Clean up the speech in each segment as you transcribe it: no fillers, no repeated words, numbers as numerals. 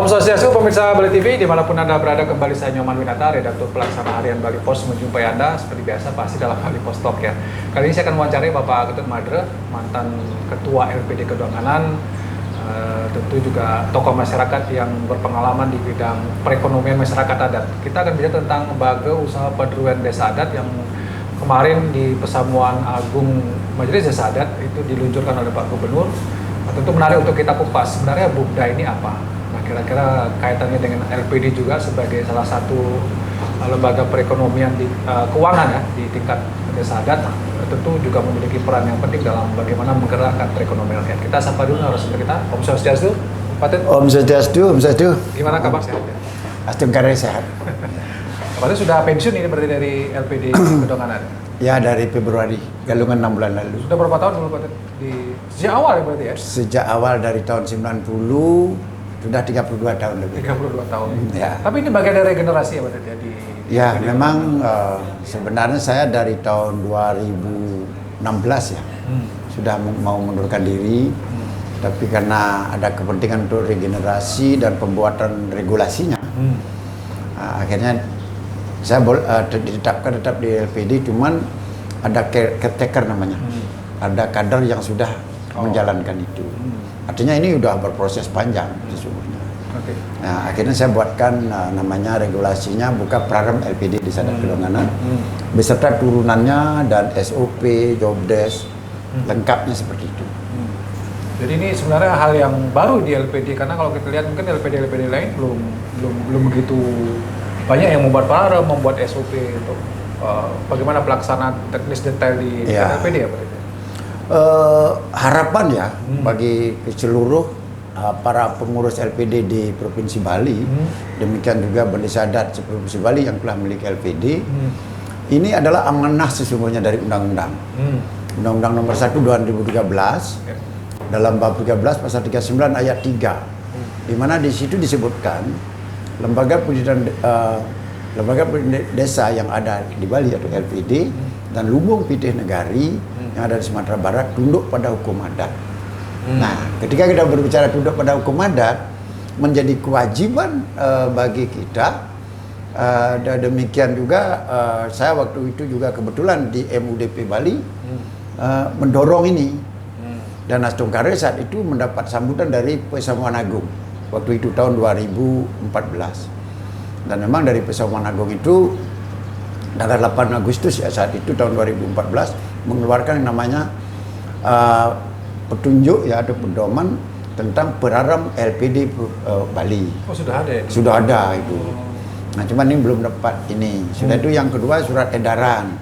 Om Swastiastu, pemirsa Bali TV, dimanapun Anda berada, kembali saya Nyoman Winata, redaktur pelaksana harian Bali Post, menjumpai Anda seperti biasa pasti dalam Bali Post Talk ya. Kali ini saya akan mewawancarai Bapak Ketut Madre, mantan Ketua LPD Kedonganan, tentu juga tokoh masyarakat yang berpengalaman di bidang perekonomian masyarakat adat. Kita akan bicara tentang lembaga usaha paduan desa adat yang kemarin di Pesamuan Agung Majelis Desa Adat itu diluncurkan oleh Pak Gubernur. Tentu menarik untuk kita kupas, sebenarnya Bukda ini apa? Nah, kira-kira kaitannya dengan LPD juga sebagai salah satu lembaga perekonomian di keuangan ya di tingkat desa adat, tentu juga memiliki peran yang penting dalam bagaimana menggerakkan perekonomian rakyat. Kita sapa dulu narasumber kita, Om Swastiastu, Pak Tet. Om Swastiastu, Om Swastiastu. Gimana kabar, sehat ya? Astagfirullah, sehat. Pak Tet sudah pensiun ini berarti dari LPD Kedonganan? Ya, dari Februari, galungan 6 bulan lalu. Sudah berapa tahun dulu Pak Tet? Sejak awal ya berarti ya? Sejak awal dari tahun 90, sudah 32 tahun lebih. 32 tahun. Ya. Tapi ini bagian dari regenerasi ya Pak Tet ya? Ya, memang sebenarnya saya dari tahun 2016 ya, sudah mau mundurkan diri. Tapi karena ada kepentingan untuk regenerasi dan pembuatan regulasinya, akhirnya saya ditetapkan tetap di LPD, cuman ada caretaker namanya, ada kader yang sudah menjalankan itu. Artinya ini sudah berproses panjang sesungguhnya. Okay. Nah, akhirnya saya buatkan namanya regulasinya buka Praram LPD di Sadar Kedonganan, beserta turunannya dan SOP, jobdesk, lengkapnya seperti itu. Jadi ini sebenarnya hal yang baru di LPD, karena kalau kita lihat mungkin LPD lain belum begitu banyak yang membuat Praram, membuat SOP untuk bagaimana pelaksanaan teknis detail di LPD ya Pak? Harapan ya bagi seluruh para pengurus LPD di Provinsi Bali, demikian juga Desa Adat Provinsi Bali yang telah memiliki LPD, ini adalah amanah sesungguhnya dari Undang-Undang. Undang-Undang nomor 1 2013, dalam bab 13 pasal 39 ayat 3, di mana di situ disebutkan lembaga pendidikan desa yang ada di Bali atau LPD dan Lumbung Pitih Negari yang ada di Sumatera Barat tunduk pada hukum adat. Nah, ketika kita berbicara tunduk pada hukum adat, menjadi kewajiban bagi kita. Dan demikian juga saya waktu itu juga kebetulan di MUDP Bali mendorong ini. Dan Astungkare saat itu mendapat sambutan dari Pesamuan Agung waktu itu tahun 2014. Dan memang dari Pesamuan Agung itu tanggal 8 Agustus ya saat itu tahun 2014 mengeluarkan yang namanya petunjuk ya atau pedoman tentang Praram LPD Bali. Oh, sudah ada ya? Sudah ada itu. Nah, cuman ini belum dapat ini. Sudah itu yang kedua surat edaran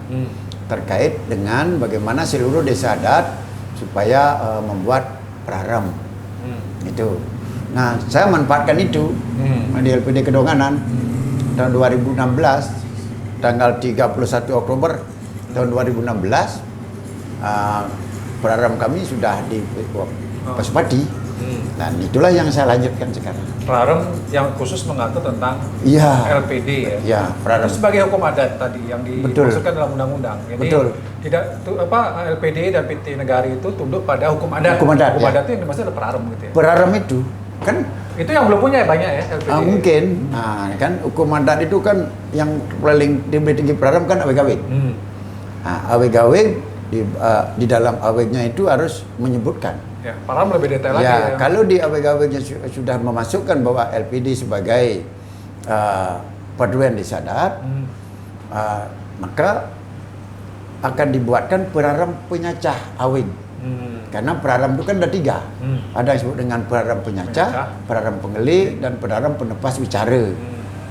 terkait dengan bagaimana seluruh desa adat supaya membuat Praram. Itu. Nah, saya manfaatkan itu di LPD Kedonganan tahun 2016, tanggal 31 Oktober tahun 2016, Praram kami sudah di Pasupati. Dan itulah yang saya lanjutkan sekarang. Praram yang khusus mengatur tentang LPD ya. Ya, Praram sebagai hukum adat tadi yang dimaksudkan dalam undang-undang. Jadi LPD dan PT Negari itu tunduk pada hukum adat. Hukum adat itu yang dimaksud adalah Praram gitu ya. Praram itu kan itu yang belum punya banyak ya LPD. Mungkin. Nah, kan hukum adat itu kan yang paling tinggi Praram kan aweg-aweg. Nah, aweg-aweg di dalam awegnya itu harus menyebutkan. Ya, Praram lebih detail lagi ya. Kalau di aweg-awegnya sudah memasukkan bahwa LPD sebagai paduan desa adat, maka akan dibuatkan Praram penyacah aweg. Karena Praram itu kan ada 3. Ada yang disebut dengan Praram penyacah, Praram pengeli, dan Praram penepas bicara.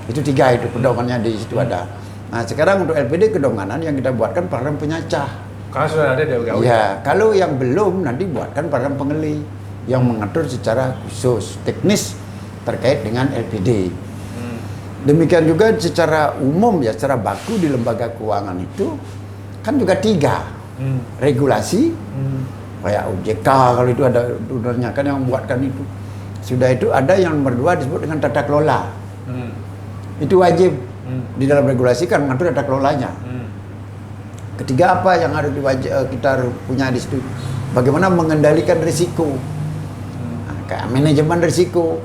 Itu 3 itu pedomannya di situ ada. Nah, sekarang untuk LPD Kedonganan yang kita buatkan Praram penyacah. Karena sudah ada di aweg-aweg. Ya, kalau yang belum nanti buatkan Praram pengeli yang mengatur secara khusus teknis terkait dengan LPD. Demikian juga secara umum ya, secara baku di lembaga keuangan itu kan juga 3 regulasi. Kayak OJK kalau itu ada undangnya kan yang membuatkan itu. Sudah itu ada yang nomor 2 disebut dengan tata kelola. Itu wajib di dalam regulasi kan mengatur tata kelolanya. Ketiga apa yang harus kita punya di situ? Bagaimana mengendalikan risiko. Nah, kayak manajemen risiko.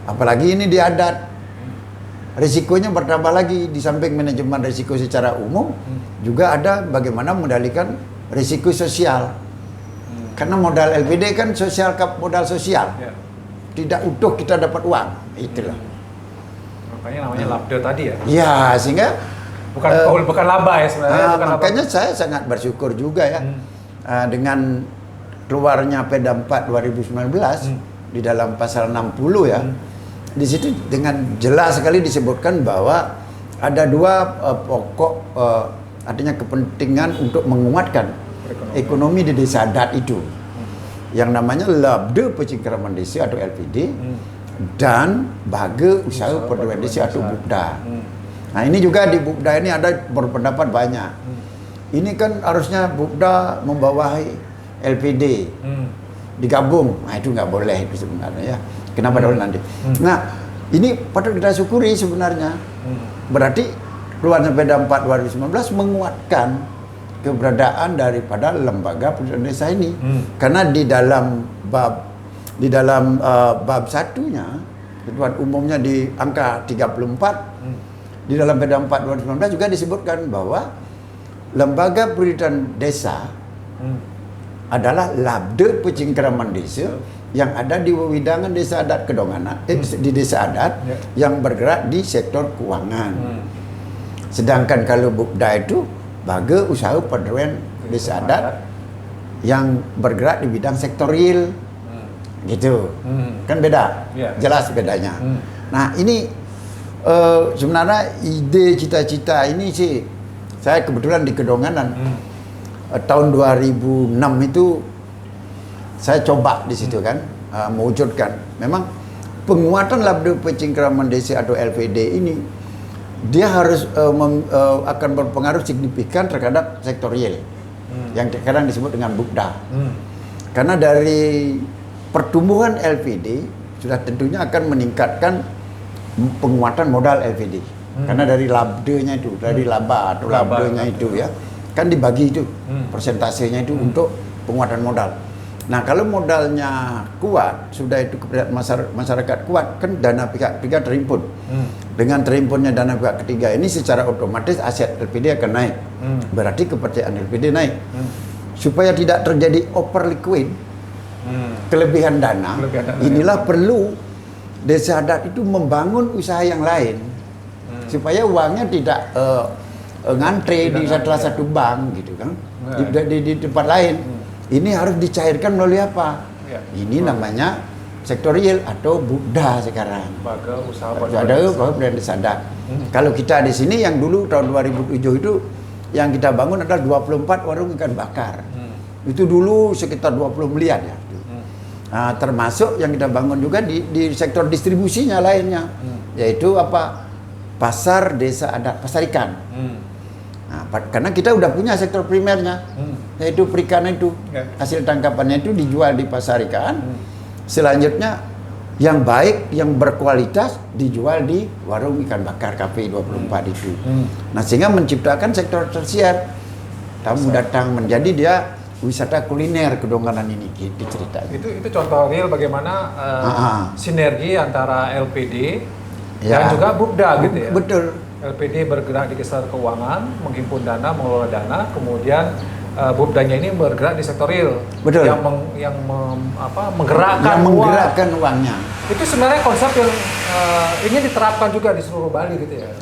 Apalagi ini di adat. Risikonya bertambah lagi, di samping manajemen risiko secara umum juga ada bagaimana mengendalikan risiko sosial. Karena modal LPD kan modal sosial. Ya. Tidak utuh kita dapat uang, itulah. Makanya namanya labda tadi ya. Ya, sehingga Bukan laba ya sebenarnya. makanya saya sangat bersyukur juga ya dengan keluarnya Perda 4 2019 di dalam pasal 60 ya. Di situ dengan jelas sekali disebutkan bahwa ada dua pokok artinya kepentingan untuk menguatkan ekonomi di desa adat itu. Yang namanya Labda Pencengkeraman Desa atau LPD dan Baga Usaha Perdagangan Desa atau BUPDA. Nah, ini juga di BUPDA ini ada berpendapat banyak. Ini kan harusnya BUPDA membawahi LPD. Digabung. Nah, itu nggak boleh itu sebenarnya ya. Kenapa dulu nanti? Nah, ini patut kita syukuri sebenarnya. Berarti keluarnya Perda 4 2019 menguatkan keberadaan daripada lembaga pendidikan desa ini. Karena di dalam bab satunya, ketentuan umumnya di angka 34, di dalam Perda 4 2019 juga disebutkan bahwa lembaga pendidikan desa adalah Labda Pencengkeraman Desa yang ada di wewidangan desa adat Kedonganan, di desa adat yang bergerak di sektor keuangan. Sedangkan kalau BUPDA itu Baga Usaha Perdagangan Desa Adat yang bergerak di bidang sektor real. Gitu. Kan beda. Jelas bedanya. Nah, ini sebenarnya ide cita-cita ini sih saya kebetulan di Kedonganan tahun 2006 itu saya coba di situ kan mewujudkan. Memang penguatan Labda Pencengkeraman Desa atau LPD ini dia harus akan berpengaruh signifikan terhadap sektor real yang kadang disebut dengan BUPDA. Karena dari pertumbuhan LPD sudah tentunya akan meningkatkan penguatan modal LPD. Karena dari labdanya itu, dari laba atau labdanya itu ya, kan dibagi itu persentasenya itu untuk penguatan modal. Nah, kalau modalnya kuat, sudah itu kepada masyarakat kuat, kan dana pihak ketiga terhimpun. Dengan terhimpunnya dana pihak ketiga ini secara otomatis aset LPD akan naik. Berarti kepercayaan LPD naik. Supaya tidak terjadi over liquid, kelebihan dana, inilah perlu desa adat itu membangun usaha yang lain. Supaya uangnya tidak ngantre di salah satu bank gitu kan. Di tempat lain. Ini harus dicairkan melalui apa? Ini namanya sektor real atau BUPDA sekarang. Baga Usaha Perdagangan Desa Adat. Kalau kita di sini yang dulu tahun 2007 itu yang kita bangun adalah 24 warung ikan bakar. Itu dulu sekitar 20 miliar ya. Nah, termasuk yang kita bangun juga di sektor distribusinya lainnya. Yaitu apa? Pasar desa adat, pasar ikan. Nah, karena kita udah punya sektor primernya, yaitu perikanan itu. Hasil tangkapannya itu dijual di pasar ikan. Selanjutnya yang baik, yang berkualitas dijual di warung ikan bakar Cafe 24 itu. Nah, sehingga menciptakan sektor tersier. Tamu datang menjadi dia wisata kuliner Kedonganan ini gitu ceritanya. Itu contoh real bagaimana sinergi antara LPD dan juga BUPDA gitu ya. Betul. LPD bergerak di sektor keuangan, menghimpun dana, mengelola dana, kemudian BUPDA-nya ini bergerak di sektor real. Betul. Menggerakkan uangnya. Itu sebenarnya konsep yang ingin diterapkan juga di seluruh Bali gitu ya.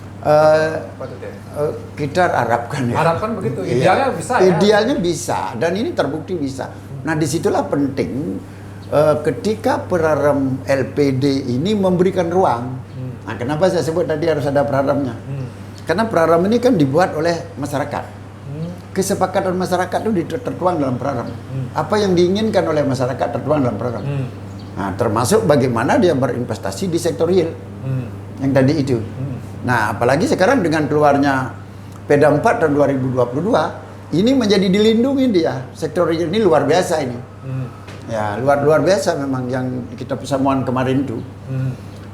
Kita harapkan ya. Harapkan begitu. Idealnya bisa ya. Idealnya bisa dan ini terbukti bisa. Nah, disitulah penting ketika peraram LPD ini memberikan ruang. Nah, kenapa saya sebut tadi harus ada peraramnya? Karena peraram ini kan dibuat oleh masyarakat. Kesepakatan masyarakat itu tertuang dalam peraram. Apa yang diinginkan oleh masyarakat tertuang dalam peraram. Nah, termasuk bagaimana dia berinvestasi di sektor real. Yang tadi itu. Nah, apalagi sekarang dengan keluarnya Perda 4 tahun 2022, ini menjadi dilindungi dia. Sektor real ini luar biasa ini. Ya, luar biasa memang yang kita persamuan kemarin itu.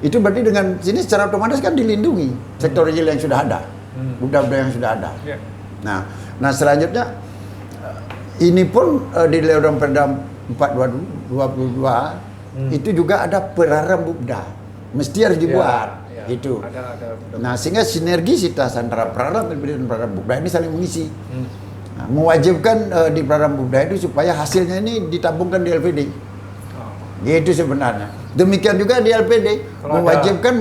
Itu berarti dengan sini secara otomatis kan dilindungi sektor real yang sudah ada, budaya yang sudah ada. Nah selanjutnya ini pun di dalam Perda 4 2022 itu juga ada peraram Bupda. Mesti harus dibuat. Ya, Itu. Ada. Nah, sehingga sinergisitas antara peraram LPD dan peraram Bupda ini saling mengisi. Nah, mewajibkan di peraram Bupda itu supaya hasilnya ini ditabungkan di LPD. Gitu sebenarnya. Demikian juga di LPD Kalau mewajibkan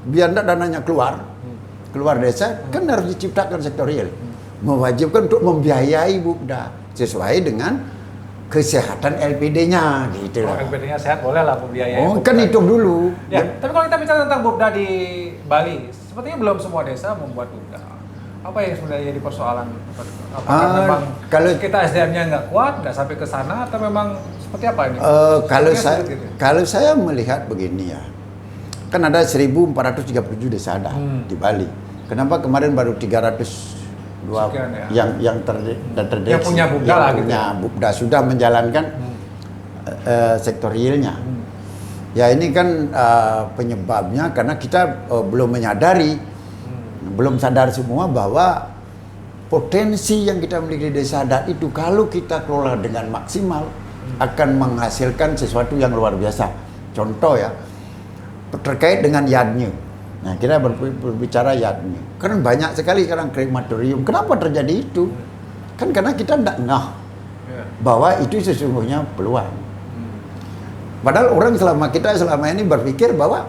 biar dananya keluar desa kan harus diciptakan sektor real. Mewajibkan untuk membiayai Bupda sesuai dengan kesehatan LPD-nya gitu loh. LPD-nya sehat boleh lah pembiayaan. Oh, kan hitung dulu. Ya, tapi kalau kita bicara tentang Bupda di Bali, sepertinya belum semua desa membuat Bupda. Apa yang sebenarnya jadi persoalan? Apakah memang kalau kita SDM-nya nggak kuat, nggak sampai ke sana, atau memang seperti apa ini? Kalau saya melihat begini ya, kan ada 1.437 desa ada di Bali. Kenapa kemarin baru 302 sekian, yang terdeteksi? Yang punya Bupda lah gitu. Punya Bupda sudah menjalankan sektor realnya. Ya ini kan penyebabnya karena kita belum menyadari, belum sadar semua bahwa potensi yang kita miliki di desa adat itu kalau kita kelola dengan maksimal akan menghasilkan sesuatu yang luar biasa. Contoh ya, terkait dengan yadnya. Nah, kita berbicara yadnya. Kan banyak sekali sekarang krematorium. Kenapa terjadi itu? Kan karena kita tidak ngeh bahwa itu sesungguhnya peluang. Padahal orang selama ini berpikir bahwa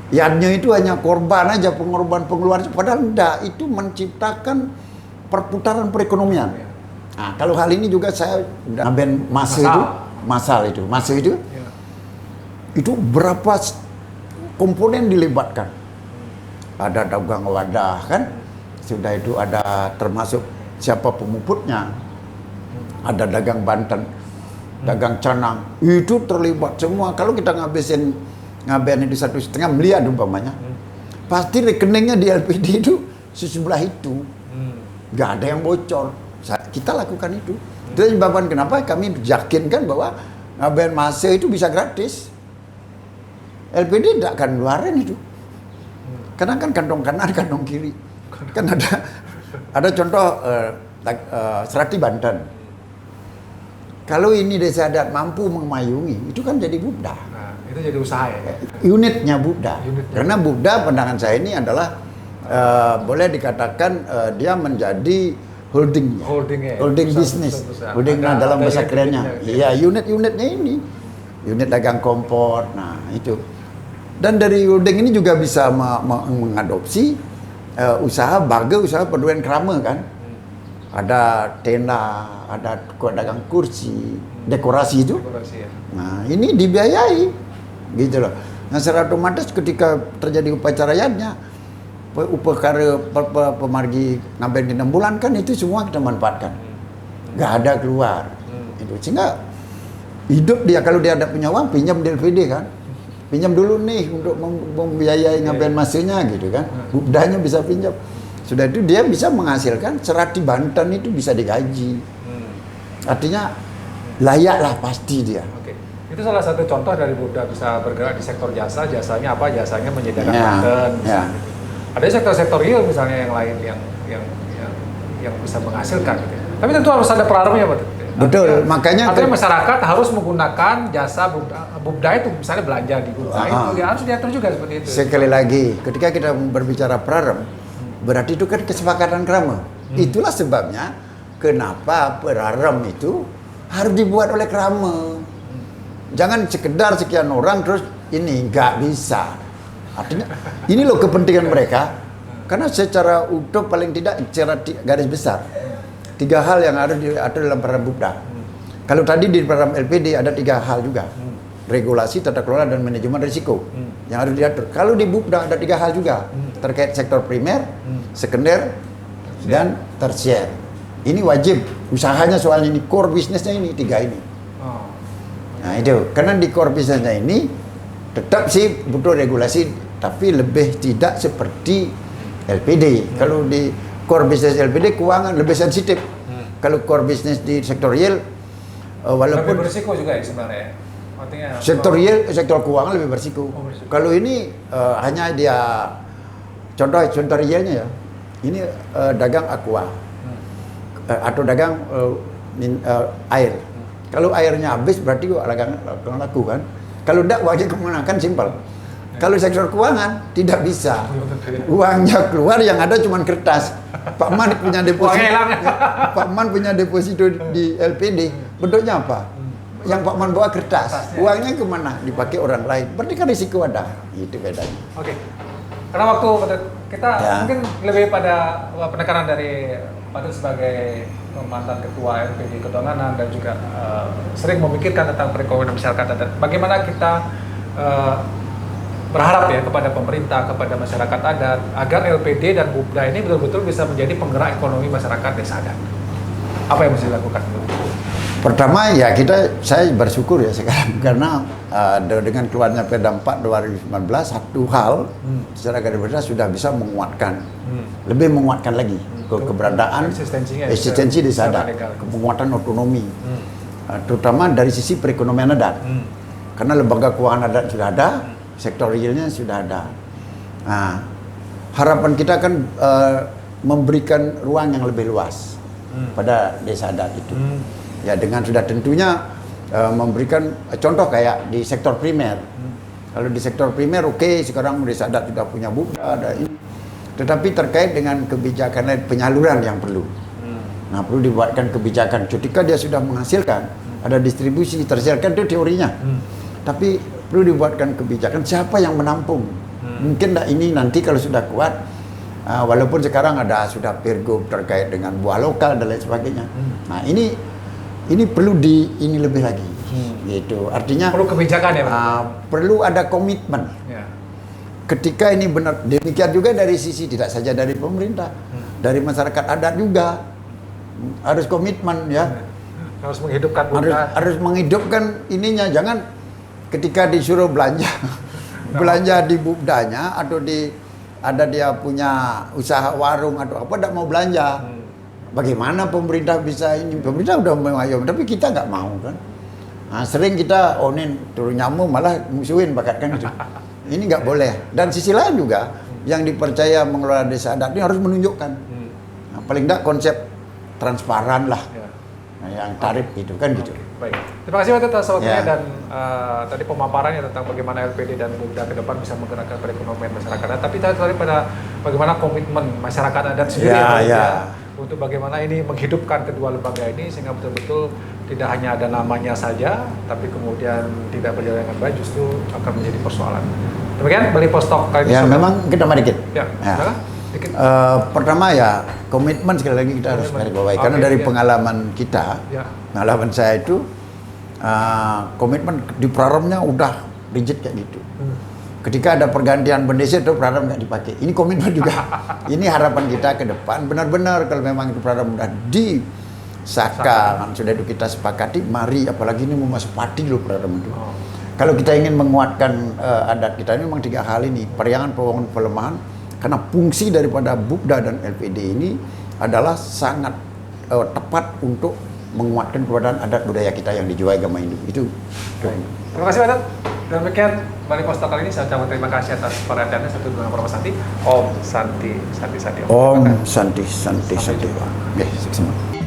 yadnya itu hanya korban aja, pengorban pengeluaran. Padahal tidak, itu menciptakan perputaran perekonomian. Nah, kalau hal ini juga saya ngaben masal itu itu berapa komponen dilibatkan. Ada dagang wadah kan, sudah itu ada termasuk siapa pemuputnya, ada dagang Banten, dagang Canang, itu terlibat semua. Kalau kita ngaben itu 1,5 miliar umpamanya, pasti rekeningnya di LPD itu sejumlah itu, nggak ada yang bocor. Kita lakukan itu. Itu sebabkan kenapa kami yakinkan bahwa ngaben masa itu bisa gratis. LPD tidak akan ngeluarin itu. Karena kan kantong kanan, kantong kiri. Kan ada contoh Serati Banten. Kalau ini desa adat mampu memayungi, itu kan jadi Bupda. Nah, itu jadi usaha ya? Unitnya Bupda. Karena Bupda pandangan saya ini adalah boleh dikatakan dia menjadi holding bisnis. Holding dalam bahasa kerennya. Iya, unitnya ini. Unit dagang kompor. Nah, itu. Dan dari holding ini juga bisa mengadopsi usaha pedulian krama kan. Ada tenda, ada dagang kursi, dekorasi itu. Nah, ini dibiayai gitu loh. Nah, secara otomatis ketika terjadi upacara yadnya, upacara pemargi ngaben di 6 bulan kan itu semua kita manfaatkan. Nggak ada keluar. Itu sehingga hidup dia, kalau dia ada punya uang pinjam di LPD kan. Pinjam dulu nih untuk membiayai ngaben masanya gitu kan. Bupdanya bisa pinjam. Sudah itu dia bisa menghasilkan Serati Banten itu bisa digaji. Artinya layak lah pasti dia. Oke. Itu salah satu contoh dari Bupda bisa bergerak di sektor jasa. Jasanya apa? Jasanya menyediakan konten. Ada sektor-sektor real misalnya yang lain yang bisa menghasilkan gitu. Tapi tentu harus ada peraramnya, Pak. Betul, makanya masyarakat harus menggunakan jasa Bupda itu, misalnya belanja di Bupda itu, ya harus diatur juga seperti itu. Sekali lagi, ketika kita berbicara peraram, berarti itu kan kesepakatan krama. Itulah sebabnya kenapa peraram itu harus dibuat oleh krama. Jangan sekedar sekian orang terus ini nggak bisa. Artinya ini loh kepentingan mereka. Karena secara utuh paling tidak secara garis besar 3 hal yang harus diatur dalam peraram Bupda. Kalau tadi di peraram LPD ada 3 hal juga. Regulasi, tata kelola, dan manajemen risiko yang harus diatur. Kalau di Bupda ada 3 hal juga terkait sektor primer, sekunder, dan tersier. Ini wajib usahanya soal ini, core bisnisnya ini 3 ini. Nah itu, karena di core bisnisnya ini tetap sih butuh regulasi, tapi lebih tidak seperti LPD. Kalau di core bisnis LPD keuangan lebih sensitif. Kalau core bisnis di sektor real walaupun lebih berisiko juga ya sebenarnya. Artinya sektor keuangan lebih berisiko. Kalau ini hanya dia contoh realnya ya. Ini dagang aqua. Atau dagang air. Kalau airnya habis berarti dagang laku kan. Kalau tidak uangnya kemana? Kan simpel. Kalau sektor keuangan tidak bisa. Uangnya keluar yang ada cuma kertas. Pak Man punya deposito. Pak Man punya deposito di LPD. Bentuknya apa? Yang Pak Man bawa kertas. Uangnya kemana? Dipakai orang lain. Berarti kan risiko ada. Itu bedanya. Oke. Karena waktu kita mungkin lebih pada penekanan dari Pak Tut sebagai mantan ketua LPD Kedonganan dan juga sering memikirkan tentang perekonomian masyarakat adat. Bagaimana kita berharap ya kepada pemerintah, kepada masyarakat adat agar LPD dan Bupda ini betul-betul bisa menjadi penggerak ekonomi masyarakat desa adat. Apa yang mesti dilakukan? Pertama ya saya bersyukur ya sekarang karena dengan keluarnya Perda 4 2019 satu hal secara garis besar sudah bisa menguatkan, lebih menguatkan lagi keberadaan eksistensi desa adat, penguatan otonomi, terutama dari sisi perekonomian adat, karena lembaga keuangan adat sudah ada, sektor realnya sudah ada. Nah, harapan kita kan memberikan ruang yang lebih luas pada desa adat itu. Ya dengan sudah tentunya memberikan contoh kayak di sektor primer. Kalau di sektor primer oke, sekarang desa adat sudah punya Bupda ada ini. Tetapi terkait dengan kebijakan lain penyaluran yang perlu. Nah, perlu dibuatkan kebijakan ketika dia sudah menghasilkan, ada distribusi terhasilkan itu teorinya. Tapi perlu dibuatkan kebijakan siapa yang menampung. Mungkin ini nanti kalau sudah kuat, walaupun sekarang ada sudah pergub terkait dengan buah lokal dan lain sebagainya. Nah, ini perlu ini lebih lagi. Gitu. Artinya perlu kebijakan ya, perlu ada komitmen. Ya. Ketika ini benar, demikian juga dari sisi tidak saja dari pemerintah, dari masyarakat adat juga harus komitmen ya. Harus menghidupkan harus menghidupkan ininya, jangan ketika disuruh belanja belanja di Bupdanya atau ada dia punya usaha warung atau apa tidak mau belanja. Bagaimana pemerintah bisa ini? Pemerintah udah mengayomi, tapi kita nggak mau kan. Nah, sering kita turun nyamuk malah musuhin bakat kan gitu. Ini nggak boleh. Dan sisi lain juga yang dipercaya mengelola desa adat ini harus menunjukkan. Nah, paling tidak konsep transparan lah. Nah, yang tarif gitu kan gitu. Baik. Terima kasih Pak Tut atas waktunya dan tadi pemaparannya tentang bagaimana LPD dan Bupda ke depan bisa menggerakkan perekonomian masyarakat adat. Tapi tadi pada bagaimana komitmen masyarakat adat sendiri untuk bagaimana ini menghidupkan kedua lembaga ini sehingga betul-betul tidak hanya ada namanya saja, tapi kemudian tidak berjalan dengan baik, justru akan menjadi persoalan. Demikian Bali Post Talk kali ini. Ya, memang kita dikit. Ya. Dikit. Pertama ya komitmen sekali lagi kita harus garis bawahi karena dari pengalaman kita, pengalaman saya itu komitmen di prarabnya udah rigid kayak gitu. Ketika ada pergantian bendesa itu prarab nggak dipakai. Ini komitmen juga. Ini harapan kita ke depan. Benar-benar kalau memang itu prarab sudah disahkan, sudah itu kita sepakati, mari apalagi ini mau masuk pati loh prarab itu. Kalau kita ingin menguatkan adat kita ini memang 3 hal ini, periangan, pembangunan, pelemahan. Karena fungsi daripada Bupda dan LPD ini adalah sangat tepat untuk menguatkan keberadaan adat budaya kita yang dijiwai agama Hindu. Itu. Terima kasih Pak Tut. Demikian Bali Post Talk kali ini. Saya ucapkan terima kasih atas perhatiannya. Satu dengan Bapak Santi. Om Santi. Om Santi. Oke, semua.